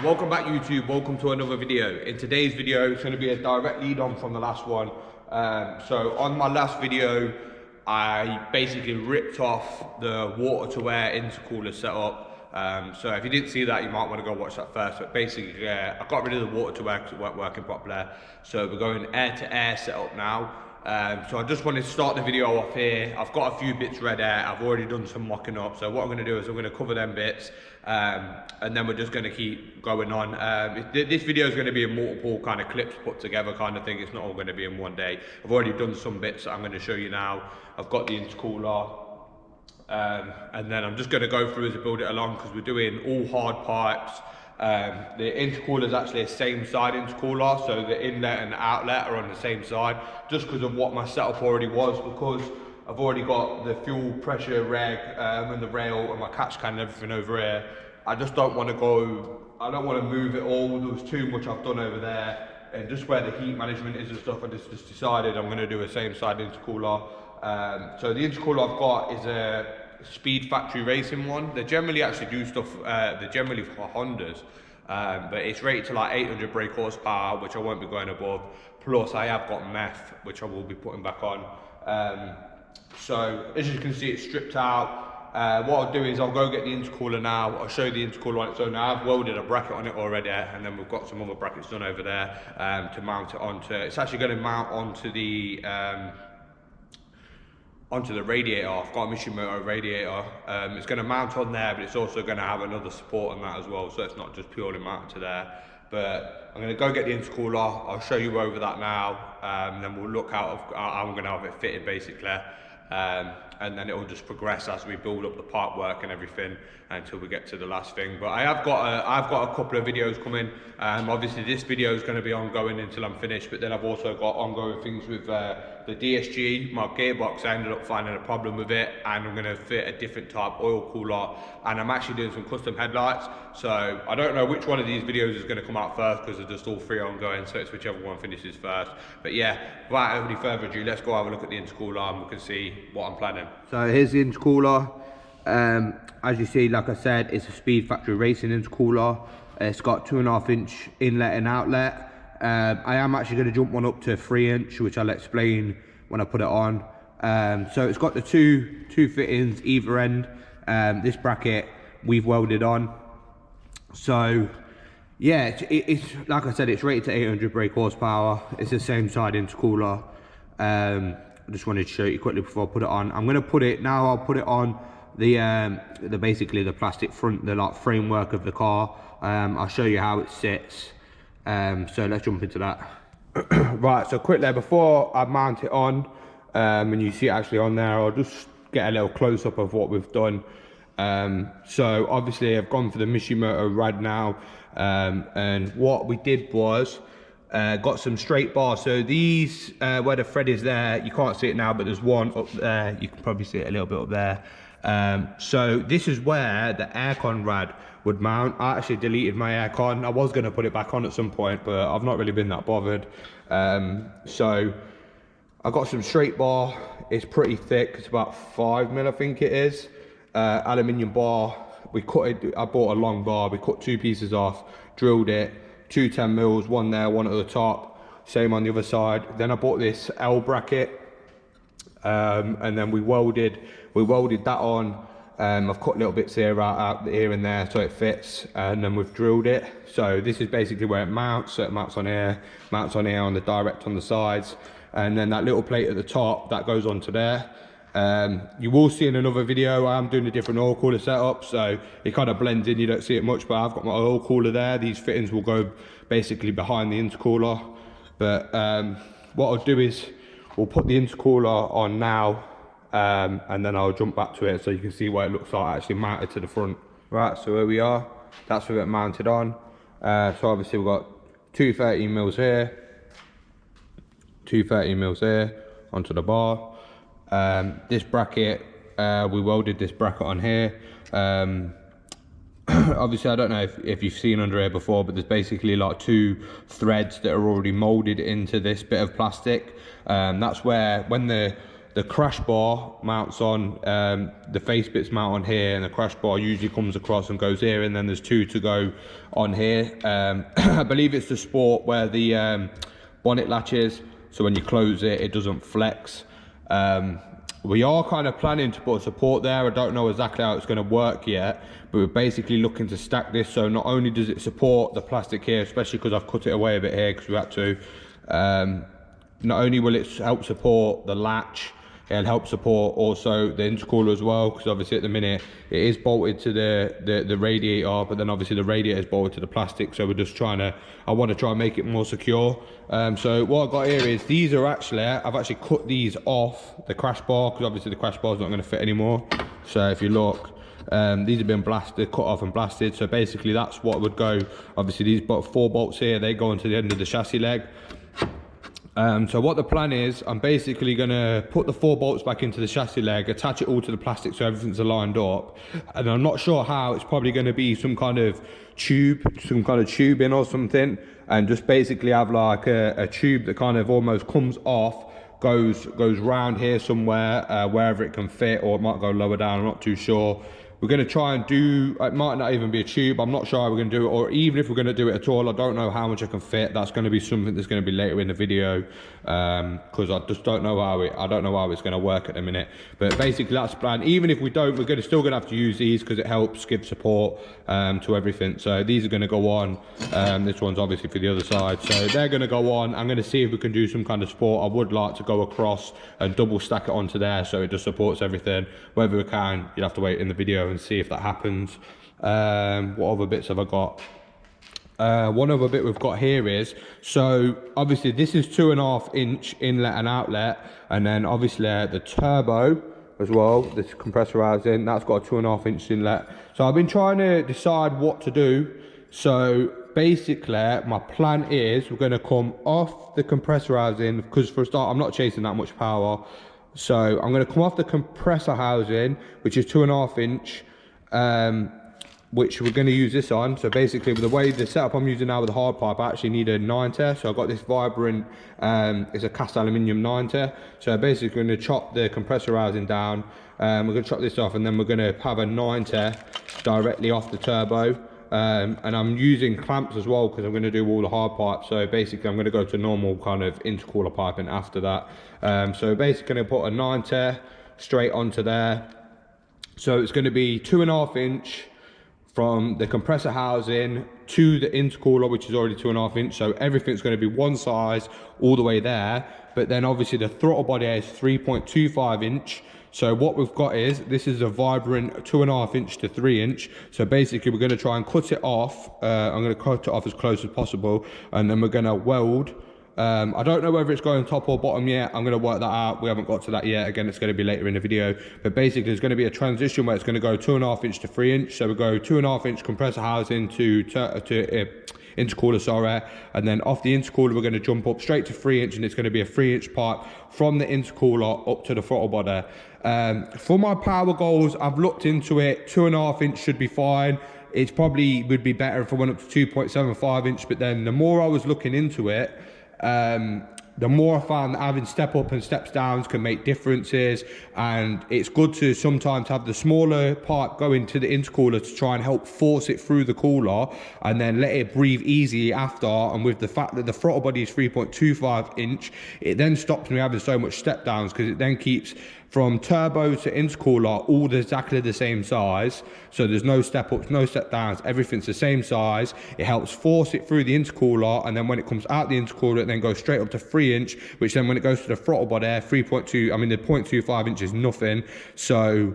Welcome back YouTube, welcome to another video. In today's video, it's going to be a direct lead on from the last one. So on my last video, I basically ripped off the water to air intercooler setup. So if you didn't see that, you might want to go watch that first. But basically, I got rid of the water to air because it weren't working properly. So we're going air to air setup now. So I just wanted to start the video off here. I've got a few bits ready. I've already done some mocking up. So what I'm going to do is I'm going to cover them bits, and then we're just going to keep going on. This video is going to be a multiple kind of clips put together kind of thing. It's not all going to be in one day. I've already done some bits that I'm going to show you now. I've got the intercooler, and then I'm just going to go through as I build it along because we're doing all hard pipes. The intercooler is actually a same side intercooler, so the inlet and the outlet are on the same side, just because of what my setup already was, because I've already got the fuel pressure reg and the rail and my catch can and everything over here. I just don't want to I don't want to move it all. There was too much I've done over there, and just where the heat management is and stuff, I just decided I'm going to do a same side intercooler. So the intercooler I've got is a Speed Factory Racing one. They generally actually do stuff, they're generally for Hondas, but it's rated to like 800 brake horsepower, which I won't be going above. Plus I have got meth, which I will be putting back on. So as you can see, it's stripped out. What I'll do is I'll go get the intercooler now. I'll show you the intercooler on its own. Now I've welded a bracket on it already, and then we've got some other brackets done over there to mount it onto. It's actually going to mount onto the radiator. I've got a Mishimoto radiator. It's going to mount on there, but it's also going to have another support on that as well, so it's not just purely mounted to there. But I'm going to go get the intercooler. I'll show you over that now, and then we'll look out how I'm going to have it fitted basically, and then it will just progress as we build up the part work and everything until we get to the last thing. But I've got a couple of videos coming. Obviously this video is going to be ongoing until I'm finished, but then I've also got ongoing things with the DSG, my gearbox. I ended up finding a problem with it, and I'm going to fit a different type oil cooler, and I'm actually doing some custom headlights. So I don't know which one of these videos is going to come out first because they're just all three ongoing, so it's whichever one finishes first. But yeah, without any further ado, let's go have a look at the intercooler and we can see what I'm planning. So here's the intercooler. As you see, like I said, it's a Speed Factory Racing intercooler. It's got 2.5 inch inlet and outlet. I am actually going to jump one up to 3 inch, which I'll explain when I put it on. So it's got the two fittings either end. This bracket we've welded on. So yeah, it's like I said, it's rated to 800 brake horsepower. It's the same side intercooler. I just wanted to show you quickly before I put it on. I'm going to put it now. I'll put it on the basically the plastic front, the like framework of the car. I'll show you how it sits. So let's jump into that. Right, so quickly before I mount it on, and you see it actually on there, I'll just get a little close up of what we've done. So obviously I've gone for the Mishimoto rad now, and what we did was got some straight bars. So these where the thread is there, you can't see it now, but there's one up there. You can probably see it a little bit up there. So this is where the aircon rad would mount. I actually deleted my aircon. I was going to put it back on at some point, but I've not really been that bothered. So I got some straight bar. It's pretty thick. It's about 5 mil, I think it is. Aluminium bar. We cut it. I bought a long bar. We cut 2 pieces off, drilled it. 2 10 mils, one there, one at the top. Same on the other side. Then I bought this L bracket, and then we welded that on. I've cut little bits here out here and there so it fits, and then we've drilled it. So this is basically where it mounts. So it mounts on here on the direct on the sides, and then that little plate at the top that goes onto there. You will see in another video I am doing a different oil cooler setup, so it kind of blends in. You don't see it much, but I've got my oil cooler there. These fittings will go basically behind the intercooler. But what I'll do is we'll put the intercooler on now, and then I'll jump back to it so you can see what it looks like actually mounted to the front. Right, so here we are. That's with it mounted on. So obviously we've got 2 13 mils here, 2 13 mils here onto the bar. This bracket, we welded this bracket on here. Obviously I don't know if you've seen under here before, but there's basically like 2 threads that are already molded into this bit of plastic. That's where when the the crash bar mounts on, the face bits mount on here, and the crash bar usually comes across and goes here, and then there's two to go on here. I believe it's the Sport where the bonnet latch is, so when you close it, it doesn't flex. We are kind of planning to put a support there. I don't know exactly how it's going to work yet, but we're basically looking to stack this, so not only does it support the plastic here, especially because I've cut it away a bit here because we had to, not only will it help support the latch, it'll help support also the intercooler as well, because obviously at the minute it is bolted to the radiator, but then obviously the radiator is bolted to the plastic, so we're just trying to, I want to try and make it more secure. So what I've got here is, these are actually, I've actually cut these off the crash bar, because obviously the crash bar is not going to fit anymore. So if you look, these have been blasted, cut off and blasted, so basically that's what would go. Obviously these 4 bolts here, they go into the end of the chassis leg. So what the plan is, I'm basically going to put the 4 bolts back into the chassis leg, attach it all to the plastic so everything's aligned up, and I'm not sure how. It's probably going to be some kind of tube, some kind of tubing or something, and just basically have like a tube that kind of almost comes off, goes round here somewhere, wherever it can fit, or it might go lower down, I'm not too sure. We're going to try and do, it might not even be a tube, I'm not sure how we're going to do it, or even if we're going to do it at all, I don't know how much I can fit. That's going to be something that's going to be later in the video, because I just don't know how it's going to work at the minute. But basically that's the plan. Even if we don't, we're still going to have to use these, because it helps give support to everything. So these are going to go on, this one's obviously for the other side, so they're going to go on. I'm going to see if we can do some kind of support. I would like to go across and double stack it onto there so it just supports everything. Whether we can, you'll have to wait in the video and see if that happens. What other bits have I got? One other bit we've got here is, so obviously this is 2.5 inch inlet and outlet, and then obviously the turbo as well, this compressor housing, that's got a 2.5 inch inlet. So I've been trying to decide what to do. So basically my plan is, we're going to come off the compressor housing, because for a start I'm not chasing that much power. So I'm going to come off the compressor housing, which is 2.5 inch, which we're going to use this on. So basically with the way the setup I'm using now with the hard pipe, I actually need a 9-ter. So I've got this Vibrant, it's a cast aluminium 9-ter. So basically I'm going to chop the compressor housing down, we're going to chop this off, and then we're going to have a 9-ter directly off the turbo. And I'm using clamps as well, because I'm going to do all the hard pipes. So basically I'm going to go to normal kind of intercooler piping after that. So basically I'm going to put a 9-ter straight onto there. So it's going to be 2.5 inch from the compressor housing to the intercooler, which is already 2.5 inch. So everything's going to be one size all the way there. But then obviously the throttle body is 3.25 inch. So what we've got is, this is a Vibrant 2.5 inch to 3 inch. So basically we're going to try and cut it off. I'm going to cut it off as close as possible, and then we're going to weld. I don't know whether it's going top or bottom yet. I'm going to work that out. We haven't got to that yet. Again, it's going to be later in the video. But basically there's going to be a transition where it's going to go 2.5 inch to 3 inch. So we go 2.5 inch compressor housing to intercooler, sorry, and then off the intercooler we're going to jump up straight to 3 inch, and it's going to be a 3 inch pipe from the intercooler up to the throttle body. For my power goals, I've looked into it. 2.5 inch should be fine. It probably would be better if I went up to 2.75 inch, but then the more I was looking into it, the more I found that having step up and steps downs can make differences, and it's good to sometimes have the smaller pipe go into the intercooler to try and help force it through the cooler, and then let it breathe easy after. And with the fact that the throttle body is 3.25 inch, it then stops me having so much step downs, because it then keeps from turbo to intercooler all exactly the same size. So there's no step ups, no step downs, everything's the same size. It helps force it through the intercooler, and then when it comes out the intercooler, it then goes straight up to 3 inch, which then when it goes to the throttle body, 3.2, I mean the 0.25 inch is nothing. So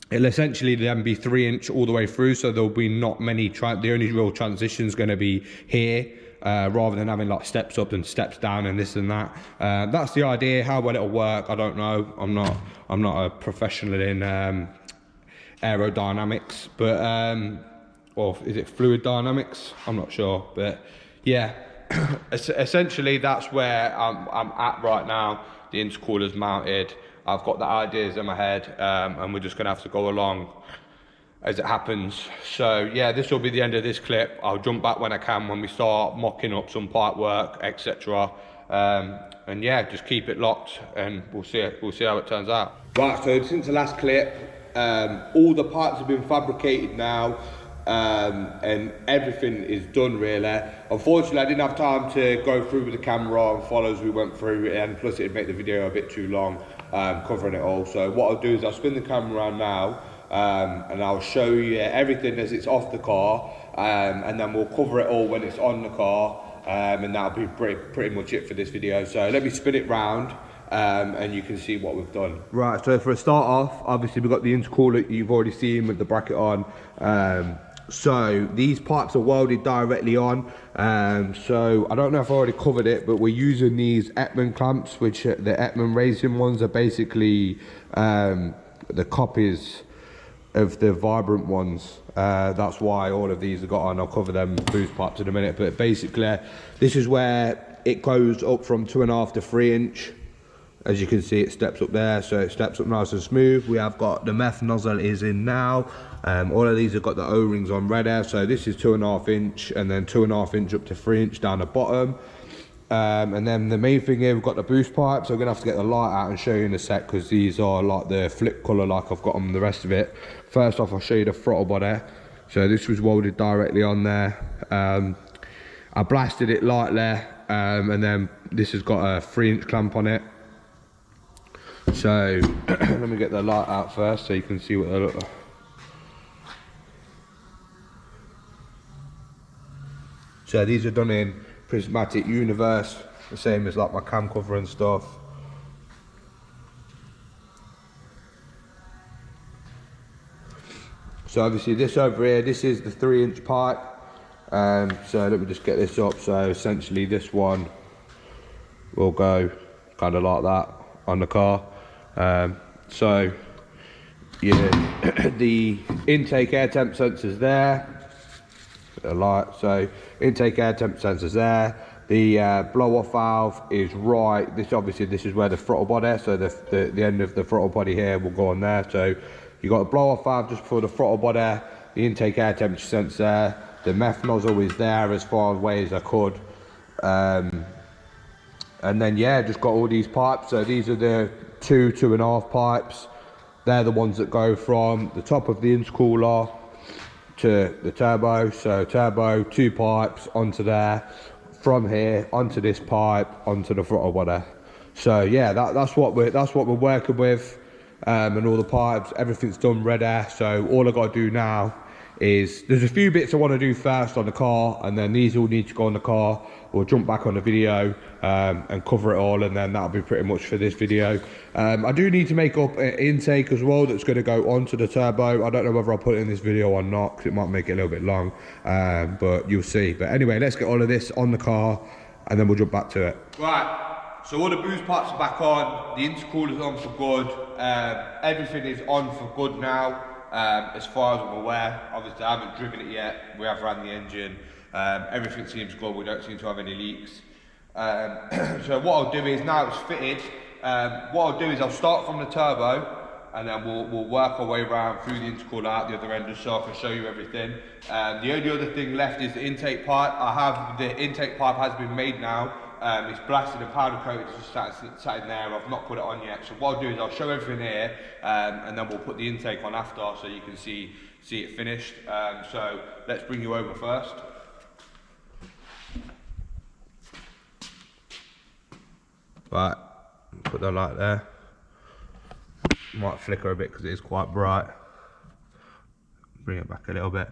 it'll essentially then be 3 inch all the way through. So there'll be not many, the only real transition is going to be here. Rather than having like steps up and steps down and this and that. That's the idea. How well it'll work, I don't know. I'm not a professional in aerodynamics, but or is it fluid dynamics? I'm not sure, but yeah. Essentially that's where I'm at right now. The intercooler's mounted. I've got the ideas in my head, and we're just gonna have to go along as it happens. So yeah, this will be the end of this clip. I'll jump back when I can, when we start mocking up some pipe work, etc. And yeah, just keep it locked and we'll see how it turns out. Right, so since the last clip, all the parts have been fabricated now, and everything is done really. Unfortunately, I didn't have time to go through with the camera and follow as we went through, and plus it'd make the video a bit too long, covering it all. So what I'll do is I'll spin the camera around now, and I'll show you everything as it's off the car, and then we'll cover it all when it's on the car, and that'll be pretty much it for this video. So let me spin it round, and you can see what we've done. Right, so for a start off, obviously we've got the intercooler you've already seen with the bracket on. So these pipes are welded directly on. So I don't know if I already covered it, but we're using these Etman clamps, which the Etman racing ones are basically the copies of the Vibrant ones. That's why all of these are got on. I'll cover them boost pipes in a minute, but basically this is where it goes up from 2.5 to 3 inch. As you can see, it steps up there, so it steps up nice and smooth. We have got the meth nozzle is in now. All of these have got the O-rings on red air, so this is 2.5 inch, and then 2.5 inch up to 3 inch down the bottom. And then the main thing here, we've got the boost pipes. I'm gonna have to get the light out and show you in a sec, because these are like the flip colour like I've got on the rest of it. First off, I'll show you the throttle body. So this was welded directly on there. I blasted it lightly, and then this has got a 3 inch clamp on it. So let me get the light out first so you can see what they look like. So these are done in prismatic universe, the same as like my cam cover and stuff. So obviously this over here, this is the 3 inch pipe. So let me just get this up. So essentially this one will go kind of like that on the car. So yeah, the intake air temp sensors there, the light. So intake air temp sensors there. The blow off valve is right. This is where the throttle body. So the end of the throttle body here will go on there. So you got a blow off valve just for the throttle body. The intake air temperature sensor. The meth nozzle is there as far away as I could. And then yeah, just got all these pipes. So these are the 2.5 pipes. They're the ones that go from the top of the intercooler to the turbo. So turbo, 2 pipes onto there, from here onto this pipe onto the throttle body. So yeah, that's what we're working with, and all the pipes, everything's done ready. So all I got to do now is, there's a few bits I want to do first on the car, and then these all need to go on the car. We'll jump back on the video and cover it all, and then that'll be pretty much for this video. I do need to make up an intake as well that's going to go onto the turbo. I don't know whether I'll put it in this video or not, because it might make it a little bit long, but you'll see. But anyway, let's get all of this on the car and then we'll jump back to it. Right, so all the boost pipes are back on, the intercooler's on for good, everything is on for good now. As far as I'm aware, obviously I haven't driven it yet, we have ran the engine, everything seems good, we don't seem to have any leaks. So what I'll do is, now it's fitted, what I'll do is I'll start from the turbo, and then we'll work our way around through the intercooler out the other end, just so I can show you everything. The only other thing left is the intake pipe. The intake pipe has been made now. It's blasted and powder coated, it's just sat in there. I've not put it on yet. So what I'll do is I'll show everything here, and then we'll put the intake on after, so you can see it finished. So let's bring you over first. Right, put the light there. Might flicker a bit because it is quite bright. Bring it back a little bit.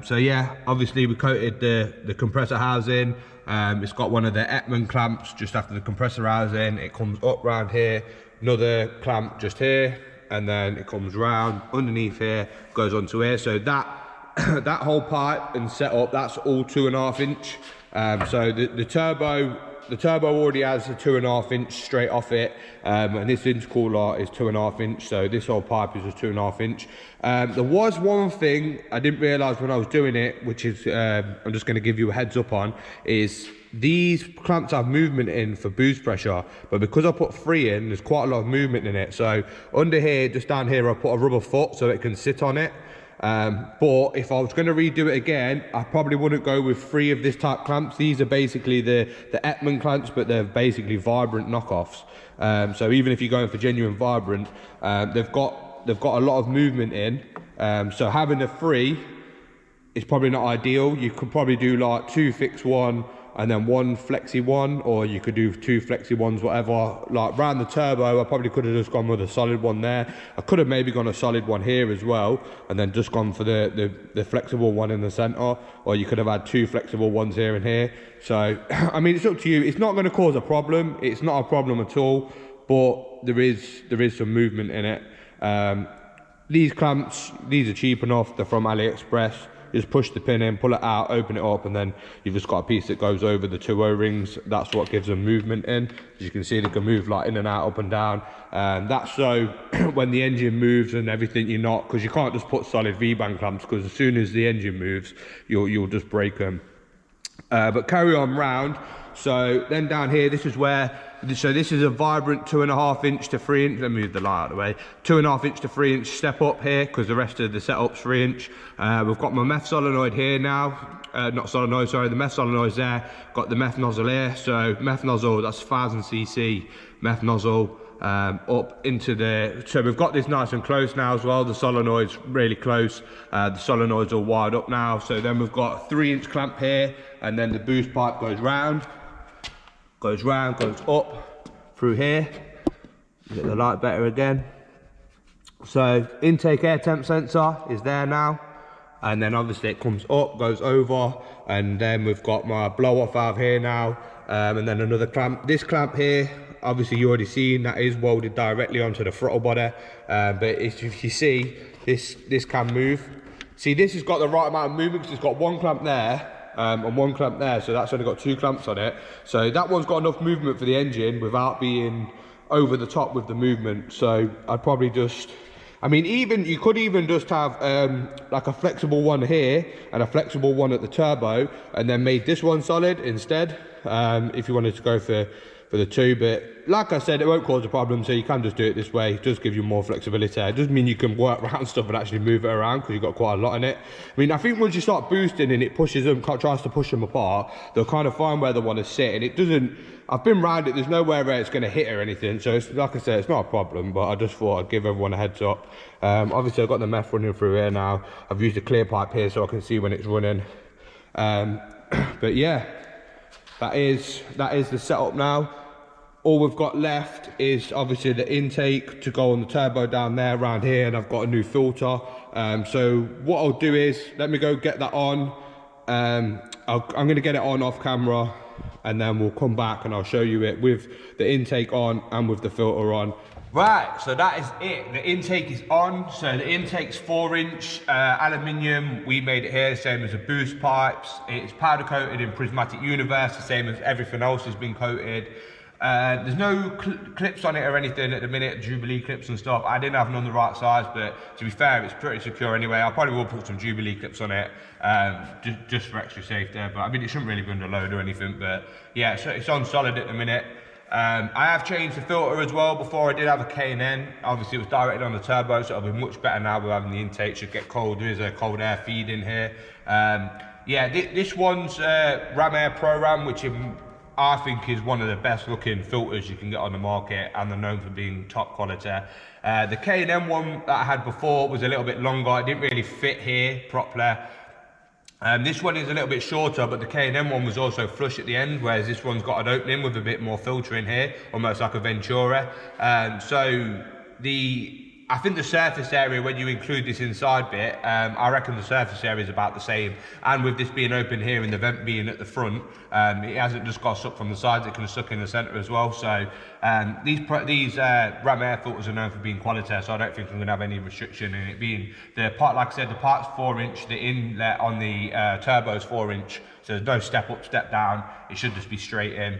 So yeah, obviously we coated the compressor housing. It's got one of the Etman clamps just after the compressor housing. It comes up round here, another clamp just here, and then it comes round underneath here, goes onto here. So that that whole pipe and setup, that's all 2.5 inch. So the turbo already has a 2.5 inch straight off it, and this intercooler is 2.5 inch, so this whole pipe is a 2.5 inch. There was one thing I didn't realise when I was doing it, which is I'm just going to give you a heads up on, is these clamps have movement in for boost pressure, but because I put 3 in, there's quite a lot of movement in it. So under here, just down here, I put a rubber foot so it can sit on it. But if I was going to redo it again, I probably wouldn't go with 3 of this type clamps. These are basically the Ekman clamps, but they're basically Vibrant knockoffs. So even if you're going for genuine Vibrant, they've got a lot of movement in. So having a 3 is probably not ideal. You could probably do like 2 fixed one and then 1 flexi one, or you could do 2 flexi ones, whatever. Like round the turbo, I probably could have just gone with a solid one there. I could have maybe gone a solid one here as well, and then just gone for the flexible one in the center, or you could have had 2 flexible ones here and here. So, I mean, it's up to you. It's not going to cause a problem. It's not a problem at all, but there is some movement in it. These clamps, these are cheap enough. They're from AliExpress. Just push the pin in, pull it out, open it up, and then you've just got a piece that goes over the 2 O-rings. That's what gives them movement in. As you can see, they can move like in and out, up and down. That's so when the engine moves and everything, you're not, because you can't just put solid V-band clamps, because as soon as the engine moves, you'll just break them. But carry on round. So then down here, this is where, so this is a Vibrant 2.5 inch to 3 inch. Let me move the light out of the way. 2.5 inch to 3 inch step up here, because the rest of the setup's 3 inch. We've got my meth solenoid here now. Not solenoid, sorry, the meth solenoid's there. Got the meth nozzle here. So meth nozzle, that's 1000cc meth nozzle. Up into the, so we've got this nice and close now as well. The solenoid's really close. The solenoid's all wired up now. So then we've got a 3 inch clamp here, and then the boost pipe goes round, goes up through here. Get the light better again. So intake air temp sensor is there now, and then obviously it comes up, goes over, and then we've got my blow off valve here now, and then another clamp. This clamp here, obviously you already seen, that is welded directly onto the throttle body, but if you see, this can move. See, this has got the right amount of movement, because it's got 1 clamp there, and 1 clamp there, so that's only got 2 clamps on it. So that one's got enough movement for the engine without being over the top with the movement. So I'd probably just, I mean, even you could even just have like a flexible one here and a flexible one at the turbo, and then made this one solid instead, if you wanted to go for the 2. But like I said, it won't cause a problem, so you can just do it this way. It does give you more flexibility. It does mean you can work around stuff and actually move it around, because you've got quite a lot in it. I mean, I think once you start boosting and it pushes them, tries to push them apart, they'll kind of find where they want to sit, and it doesn't, I've been round it, there's nowhere where it's going to hit or anything, so it's, like I said, it's not a problem, but I just thought I'd give everyone a heads up. Obviously I've got the meth running through here now. I've used a clear pipe here so I can see when it's running. But yeah, that is the setup now. All we've got left is obviously the intake to go on the turbo down there, around here, and I've got a new filter. So what I'll do is, let me go get that on. I'm going to get it on off camera, and then we'll come back and I'll show you it with the intake on and with the filter on. Right, so that is it. The intake is on. So the intake's 4 inch aluminium. We made it here, same as the boost pipes. It's powder coated in Prismatic Universe, the same as everything else has been coated. There's no clips on it or anything at the minute, Jubilee clips and stuff. I didn't have none the right size, but to be fair, it's pretty secure anyway. I probably will put some Jubilee clips on it, just for extra safety. But I mean, it shouldn't really be under load or anything. But yeah, so it's on solid at the minute. I have changed the filter as well. Before I did have a K&N. Obviously it was directed on the turbo, so it'll be much better now with having the intake. Should get cold. There is a cold air feed in here. Yeah, this one's Ram Air Pro Ram, which I think is one of the best looking filters you can get on the market, and they're known for being top quality. The K&M one that I had before was a little bit longer. It didn't really fit here properly. This one is a little bit shorter, but the K&M one was also flush at the end, whereas this one's got an opening with a bit more filter in here, almost like a Ventura. So I think the surface area, when you include this inside bit, I reckon the surface area is about the same. And with this being open here and the vent being at the front, it hasn't just got sucked from the sides, it can suck in the centre as well. So these Ram Air filters are known for being quality, so I don't think I'm going to have any restriction in it being, the part, like I said, the part's 4 inch, the inlet on the turbo is 4 inch, so there's no step up, step down, it should just be straight in.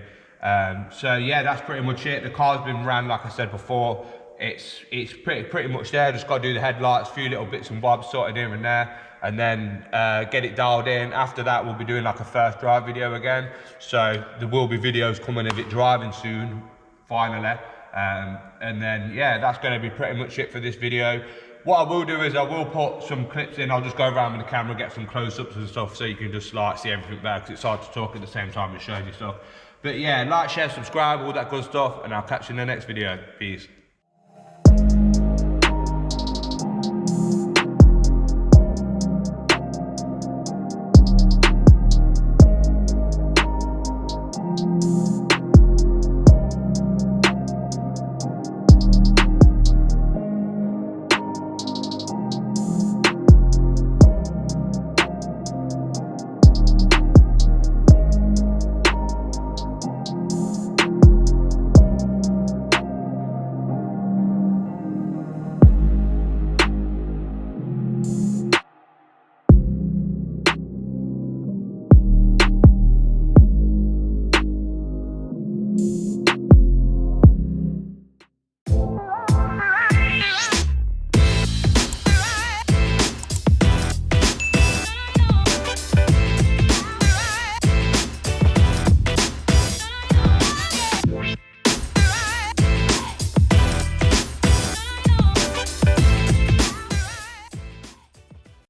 So yeah, that's pretty much it. The car's been ran, like I said before. It's pretty much there. Just got to do the headlights, a few little bits and bobs sorted here and there, and then get it dialed in. After that, we'll be doing like a first drive video again. So there will be videos coming of it driving soon, finally. And then yeah, that's going to be pretty much it for this video. what I will do is I will put some clips in. I'll just go around with the camera, get some close-ups and stuff, so you can just like see everything there, because it's hard to talk at the same time as showing you stuff. But yeah, like, share, subscribe, all that good stuff, and I'll catch you in the next video. Peace.